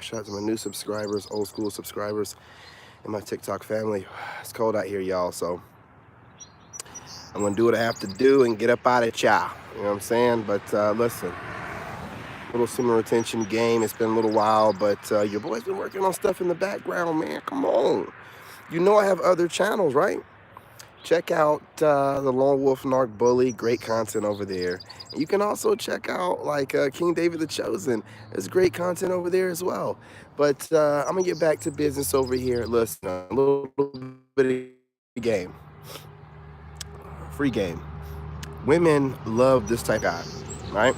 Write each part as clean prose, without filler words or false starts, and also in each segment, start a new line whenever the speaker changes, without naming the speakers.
Shout out to my new subscribers, old school subscribers, and my TikTok family. It's cold out here, y'all, so I'm gonna do what I have to do and get up out of y'all. You know what I'm saying? But listen, little semen retention game. It's been a little while, but your boy's been working on stuff in the background, man. Come on. You know I have other channels, right? Check out the Lone Wolf Narc Bully. Great content over there. And you can also check out like King David the Chosen. There's great content over there as well. But I'm gonna get back to business over here. Listen, a little bit of game, free game. Women love this type of guy, right?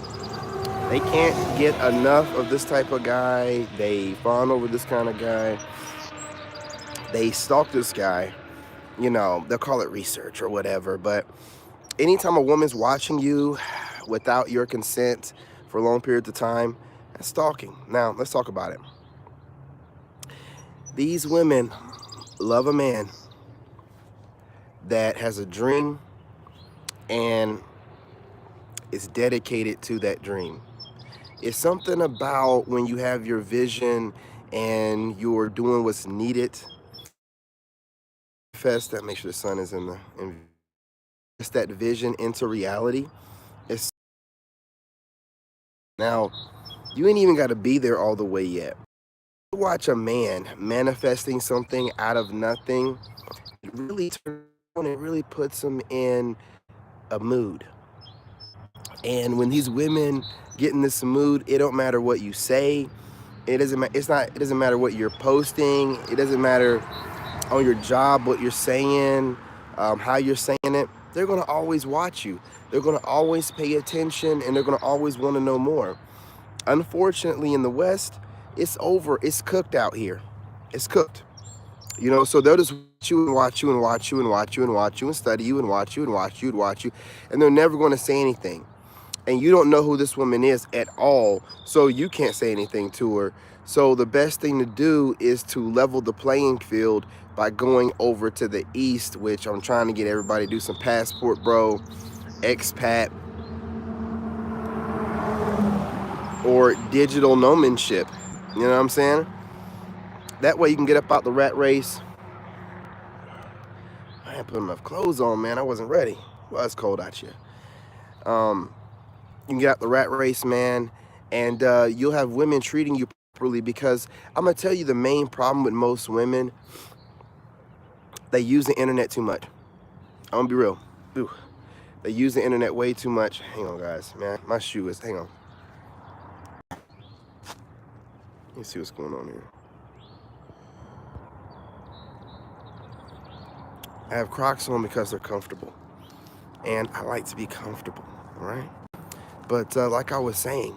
They can't get enough of this type of guy. They fawn over this kind of guy. They stalk this guy. You know, they'll call it research or whatever, but anytime a woman's watching you without your consent for long periods of time, that's stalking. Now, let's talk about it. These women love a man that has a dream and is dedicated to that dream. It's something about when you have your vision and you're doing what's needed. Fest that, make sure the sun is in that vision into reality. It's now you ain't even got to be there all the way yet. Watch a man manifesting something out of nothing. It really puts him in a mood. And when these women get in this mood, it don't matter what you say. It doesn't matter what you're posting. It doesn't matter on your job what you're saying, how you're saying it. They're gonna always watch you. They're gonna always pay attention, and they're gonna always want to know more. Unfortunately, in the West, it's over. It's cooked out here. It's cooked. You know, so they'll just watch you and watch you and watch you and watch you and watch you and study you and watch you and watch you and watch you, and they're never going to say anything. And you don't know who this woman is at all, so you can't say anything to her. So the best thing to do is to level the playing field by going over to the East, which I'm trying to get everybody to do some passport, bro, expat, or digital nomadship. You know what I'm saying? That way you can get up out the rat race. I ain't put enough clothes on, man. I wasn't ready. Well, it's cold out here. You can get out the rat race, man, and you'll have women treating you properly, because I'm going to tell you the main problem with most women: they use the internet too much. I'm going to be real. Ooh. They use the internet way too much. Hang on, guys, man. My shoe is, hang on. Let me see what's going on here. I have Crocs on because they're comfortable, and I like to be comfortable, all right? But like I was saying,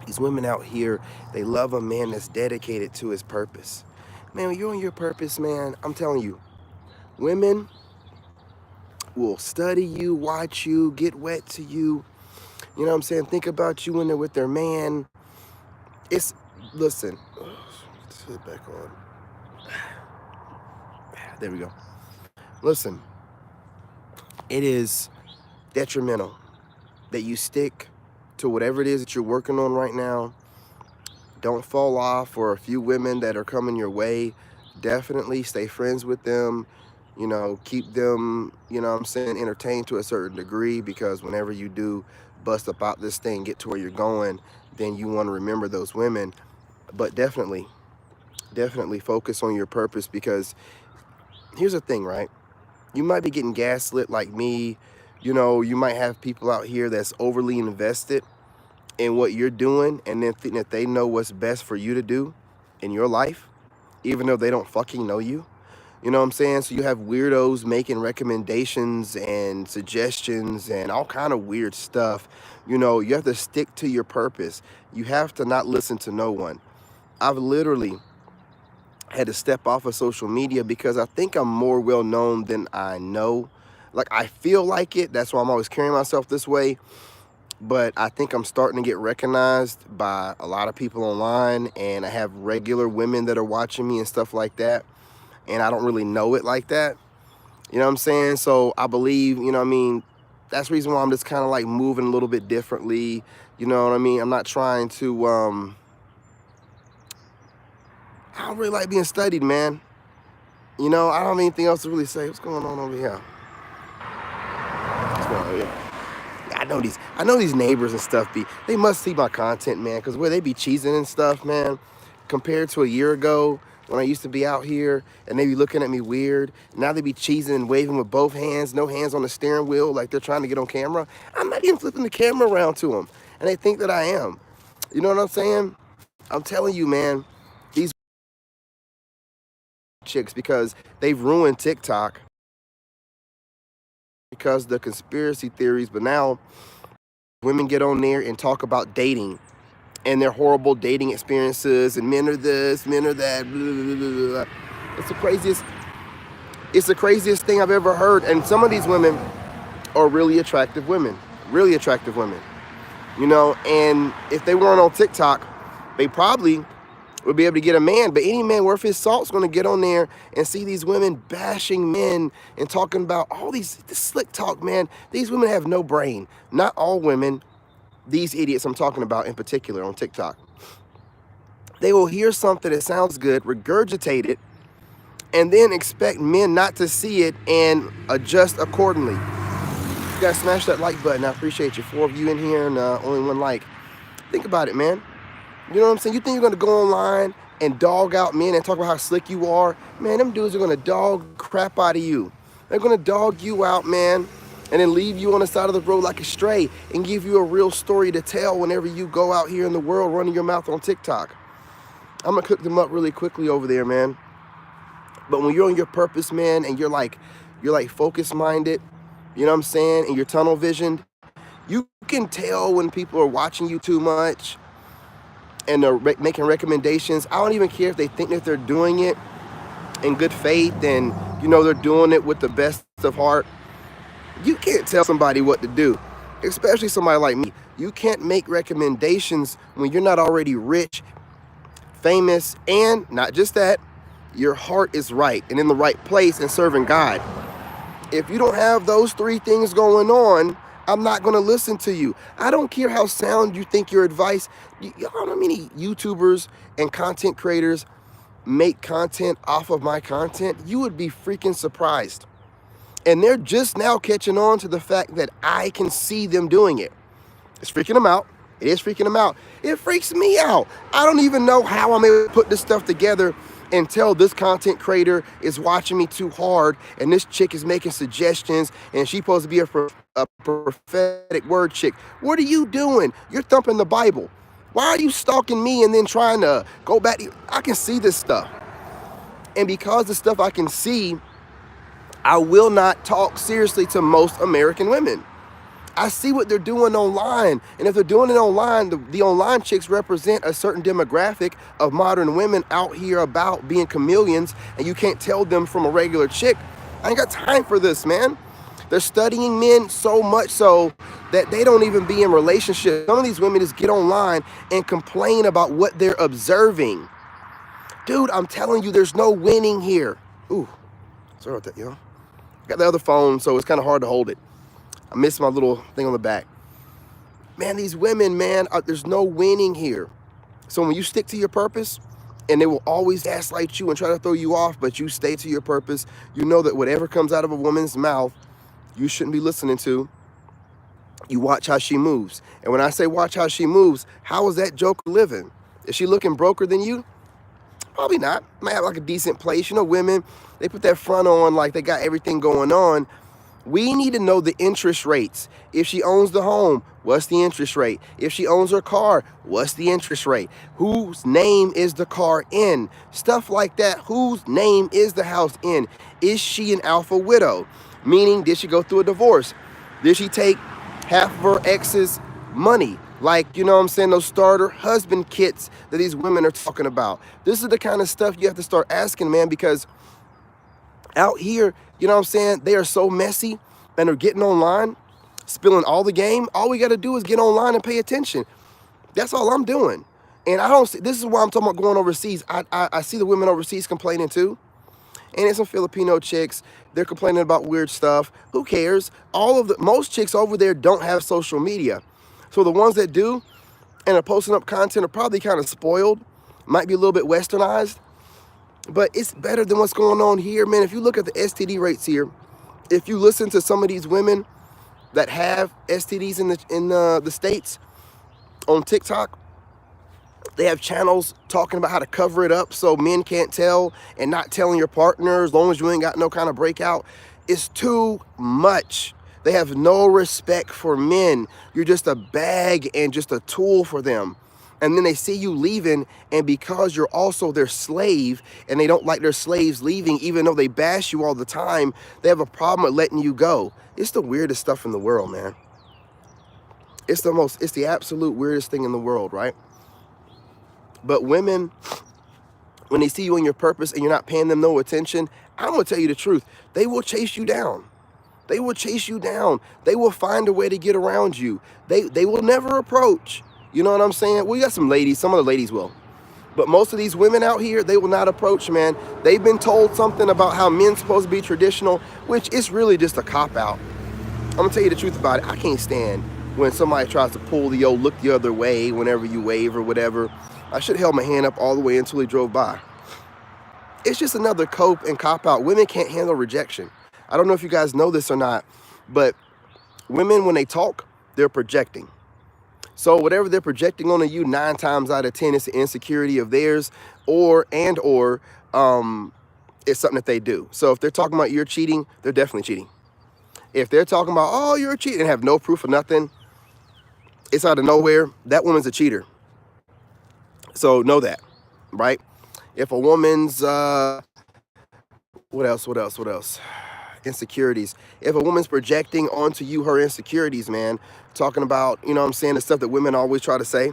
these women out here, they love a man that's dedicated to his purpose. Man, when you're on your purpose, man, I'm telling you, women will study you, watch you, get wet to you. You know what I'm saying? Think about you when they're with their man. Listen, let's put it back on. There we go. Listen, it is detrimental that you stick to whatever it is that you're working on right now. Don't fall off for a few women that are coming your way. Definitely stay friends with them. You know, keep them, you know what I'm saying, entertained to a certain degree, because whenever you do bust up out this thing, get to where you're going, then you want to remember those women. But definitely focus on your purpose, because here's the thing, right? You might be getting gaslit like me. You know, you might have people out here that's overly invested in what you're doing, and then think that they know what's best for you to do in your life, even though they don't fucking know you. You know what I'm saying? So you have weirdos making recommendations and suggestions and all kind of weird stuff. You know, you have to stick to your purpose. You have to not listen to no one. I've literally had to step off of social media because I think I'm more well known than I know. Like, I feel like it. That's why I'm always carrying myself this way. But I think I'm starting to get recognized by a lot of people online, and I have regular women that are watching me and stuff like that, and I don't really know it like that. You know what I'm saying? So I believe, you know what I mean, that's the reason why I'm just kind of like moving a little bit differently. You know what I mean? I'm not trying to I don't really like being studied, man. You know, I don't have anything else to really say. What's going on over here? What's going on over here? I know these neighbors and stuff they must see my content, man, because where they be cheesing and stuff, man, compared to a year ago when I used to be out here and they be looking at me weird. Now they be cheesing and waving with both hands, no hands on the steering wheel, like they're trying to get on camera. I'm not even flipping the camera around to them, and they think that I am. You know what I'm saying? I'm telling you, man, these chicks, because they've ruined TikTok because of the conspiracy theories, but now women get on there and talk about dating and their horrible dating experiences, and men are this, men are that, blah, blah, blah, blah. It's the craziest thing I've ever heard. And some of these women are really attractive women, you know, and if they weren't on TikTok, they probably would be able to get a man. But any man worth his salt is going to get on there and see these women bashing men and talking about all this slick talk, man. These women have no brain. Not all women, these idiots I'm talking about in particular on TikTok. They will hear something that sounds good, regurgitate it, and then expect men not to see it and adjust accordingly. You guys smash that like button. I appreciate you. 4 of you in here and only 1 like. Think about it, man. You know what I'm saying? You think you're going to go online and dog out men and talk about how slick you are? Man, them dudes are going to dog crap out of you. They're going to dog you out, man, and then leave you on the side of the road like a stray and give you a real story to tell whenever you go out here in the world running your mouth on TikTok. I'm going to cook them up really quickly over there, man. But when you're on your purpose, man, and you're like focus-minded, you know what I'm saying, and you're tunnel visioned, you can tell when people are watching you too much and they're making recommendations. I don't even care if they think that they're doing it in good faith and, you know, they're doing it with the best of heart. You can't tell somebody what to do, especially somebody like me. You can't make recommendations when you're not already rich, famous, and not just that, your heart is right and in the right place and serving God. If you don't have those 3 things going on, I'm not going to listen to you. I don't care how sound you think your advice. You know how many YouTubers and content creators make content off of my content? You would be freaking surprised. And they're just now catching on to the fact that I can see them doing it. It's freaking them out. It is freaking them out. It freaks me out. I don't even know how I'm able to put this stuff together and tell this content creator is watching me too hard and this chick is making suggestions and she's supposed to be a prophetic word chick. What are you doing? You're thumping the Bible. Why are you stalking me and then trying to go back? I can see this stuff. And because the stuff I can see, I will not talk seriously to most American women. I see what they're doing online. And if they're doing it online, the online chicks represent a certain demographic of modern women out here about being chameleons, and you can't tell them from a regular chick. I ain't got time for this, man. They're studying men so much so that they don't even be in relationships. Some of these women just get online and complain about what they're observing. Dude, I'm telling you, there's no winning here. Ooh, sorry about that, yo. Got the other phone, so it's kind of hard to hold it. I missed my little thing on the back. Man, these women, man, there's no winning here. So when you stick to your purpose, and they will always gaslight you and try to throw you off, but you stay to your purpose, you know that whatever comes out of a woman's mouth, you shouldn't be listening to. You watch how she moves. And when I say watch how she moves, how is that joker living? Is she looking broker than you? Probably not. Might have like a decent place. You know, women, they put that front on like they got everything going on. We need to know the interest rates. If she owns the home, what's the interest rate? If she owns her car, what's the interest rate? Whose name is the car in? Stuff like that. Whose name is the house in? Is she an alpha widow? Meaning, did she go through a divorce? Did she take half of her ex's money? Like, you know what I'm saying, those starter husband kits that these women are talking about. This is the kind of stuff you have to start asking, man, because out here, you know what I'm saying, they are so messy and they're getting online, spilling all the game. All we got to do is get online and pay attention. That's all I'm doing. And I don't see, this is why I'm talking about going overseas. I see the women overseas complaining too. And it's some Filipino chicks. They're complaining about weird stuff. Who cares? Most chicks over there don't have social media. So the ones that do and are posting up content are probably kind of spoiled, might be a little bit westernized. But it's better than what's going on here, man. If you look at the STD rates here, if you listen to some of these women that have STDs in the States on TikTok, they have channels talking about how to cover it up so men can't tell, and not telling your partner as long as you ain't got no kind of breakout. It's too much. They have no respect for men. You're just a bag and just a tool for them. And then they see you leaving, and because you're also their slave, and they don't like their slaves leaving, even though they bash you all the time, they have a problem with letting you go. It's the weirdest stuff in the world, man. It's the absolute weirdest thing in the world, right? But women, when they see you on your purpose and you're not paying them no attention, I'm going to tell you the truth. They will chase you down. They will chase you down. They will find a way to get around you. They will never approach. You know what I'm saying? We got some ladies. Some of the ladies will. But most of these women out here, they will not approach, man. They've been told something about how men's supposed to be traditional, which is really just a cop-out. I'm going to tell you the truth about it. I can't stand when somebody tries to pull the old look the other way whenever you wave or whatever. I should have held my hand up all the way until he drove by. It's just another cope and cop-out. Women can't handle rejection. I don't know if you guys know this or not, but women, when they talk, they're projecting. So whatever they're projecting onto you, 9 times out of 10, it's an insecurity of theirs, or it's something that they do. So if they're talking about you're cheating, they're definitely cheating. If they're talking about, oh, you're cheating, and have no proof of nothing, it's out of nowhere, that woman's a cheater. So know that, right? If a woman's, what else? Insecurities. If a woman's projecting onto you her insecurities, man, talking about, you know what I'm saying, the stuff that women always try to say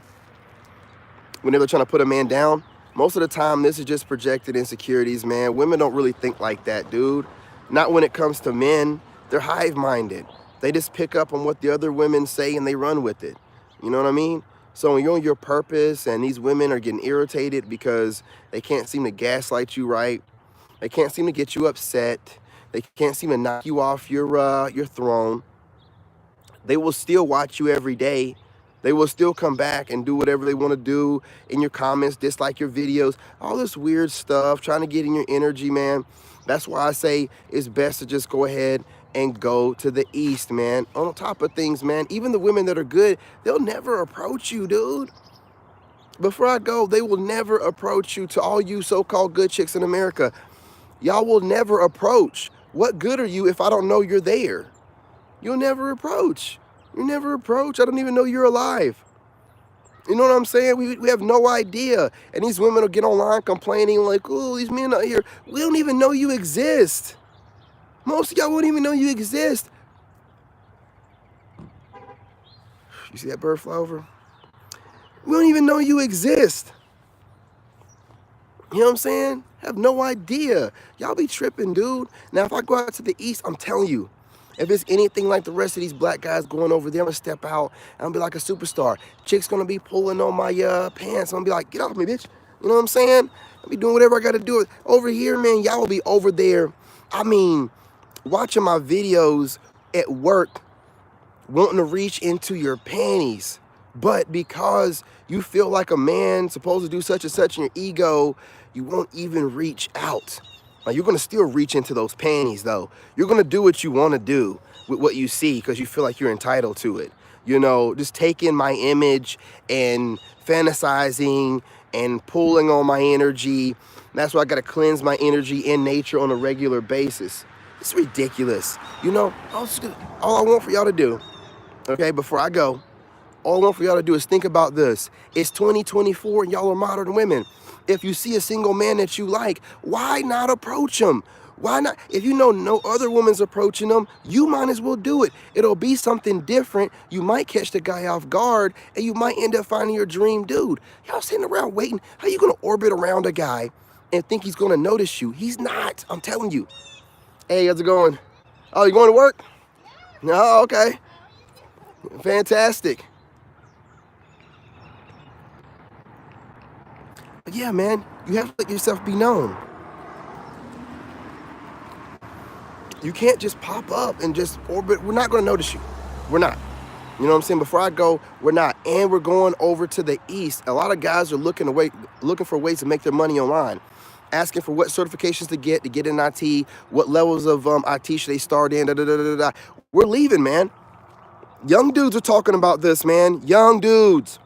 whenever they're trying to put a man down, most of the time this is just projected insecurities, man. Women don't really think like that, dude. Not when it comes to men. They're hive-minded. They just pick up on what the other women say and they run with it. You know what I mean? So when you're on your purpose and these women are getting irritated because they can't seem to gaslight you right, they can't seem to get you upset, they can't seem to knock you off your throne, they will still watch you every day. They will still come back and do whatever they want to do in your comments, dislike your videos, all this weird stuff, trying to get in your energy, man. That's why I say it's best to just go ahead and go to the east, man. On top of things, man, even the women that are good, they'll never approach you, dude. Before I go, they will never approach you. To all you so-called good chicks in America, y'all will never approach. What good are you if I don't know you're there? You'll never approach. You never approach. I don't even know you're alive. You know what I'm saying? We have no idea. And these women will get online complaining like, oh, these men out here, we don't even know you exist. Most of y'all won't even know you exist. You see that bird fly over? We don't even know you exist. You know what I'm saying? Have no idea. Y'all be tripping, dude. Now, if I go out to the east, I'm telling you, if it's anything like the rest of these black guys going over there, I'm going to step out and I'm going to be like a superstar. Chick's going to be pulling on my pants. I'm going to be like, get off me, bitch. You know what I'm saying? I'll be doing whatever I got to do. Over here, man, y'all will be over there. I mean, watching my videos at work, wanting to reach into your panties. But because you feel like a man supposed to do such and such in your ego, you won't even reach out. Now, you're going to still reach into those panties, though. You're going to do what you want to do with what you see because you feel like you're entitled to it. You know, just taking my image and fantasizing and pulling on my energy. That's why I got to cleanse my energy in nature on a regular basis. It's ridiculous. You know, all I want for y'all to do, okay, before I go, all I want for y'all to do is think about this. It's 2024 and y'all are modern women. If you see a single man that you like, why not approach him? Why not? If you know no other woman's approaching them, you might as well do it. It'll be something different. You might catch the guy off guard and you might end up finding your dream dude. Y'all sitting around waiting. How you going to orbit around a guy and think he's going to notice you? He's not. I'm telling you. Hey, how's it going? Oh, you going to work? No, okay. Fantastic. But yeah, man, you have to let yourself be known. You can't just pop up and just orbit. We're not going to notice you. We're not. You know what I'm saying? Before I go, we're not. And we're going over to the east. A lot of guys are looking for ways to make their money online. asking for what certifications to get in IT, what levels of IT should they start in, da, da, da, da, da. We're leaving, man. Young dudes are talking about this, man. Young dudes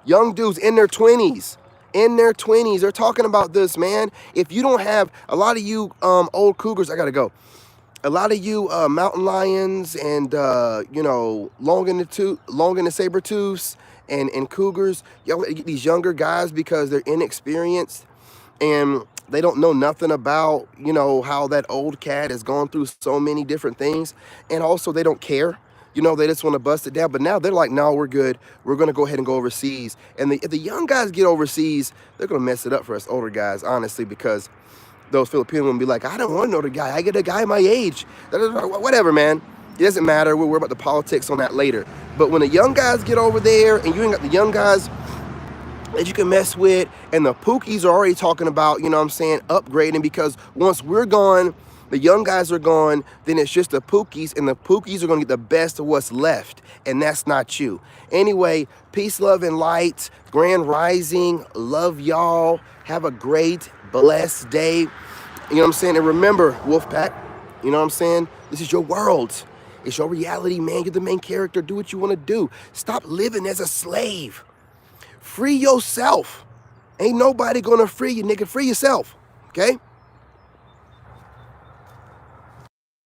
in their 20s. They're talking about this, man. If you don't have, a lot of you old cougars, I gotta go. A lot of you mountain lions and you know, long in the saber tooths and cougars, y'all get these younger guys because they're inexperienced and they don't know nothing about, you know, how that old cat has gone through so many different things, and also they don't care. You know, they just want to bust it down. But now they're like, no, we're good. We're going to go ahead and go overseas. And if the young guys get overseas, they're going to mess it up for us older guys, honestly, because those Filipino will be like, I don't want another guy. I get a guy my age. Whatever, man. It doesn't matter. We'll worry about the politics on that later. But when the young guys get over there and you ain't got the young guys that you can mess with, and the Pookies are already talking about, you know what I'm saying, upgrading, because once we're gone, the young guys are gone, then it's just the Pookies, and the Pookies are going to get the best of what's left, and that's not you. Anyway, peace, love, and light. Grand Rising. Love y'all. Have a great, blessed day. You know what I'm saying? And remember, Wolfpack, you know what I'm saying? This is your world. It's your reality, man. You're the main character. Do what you want to do. Stop living as a slave. Free yourself. Ain't nobody gonna free you, nigga. Free yourself, okay?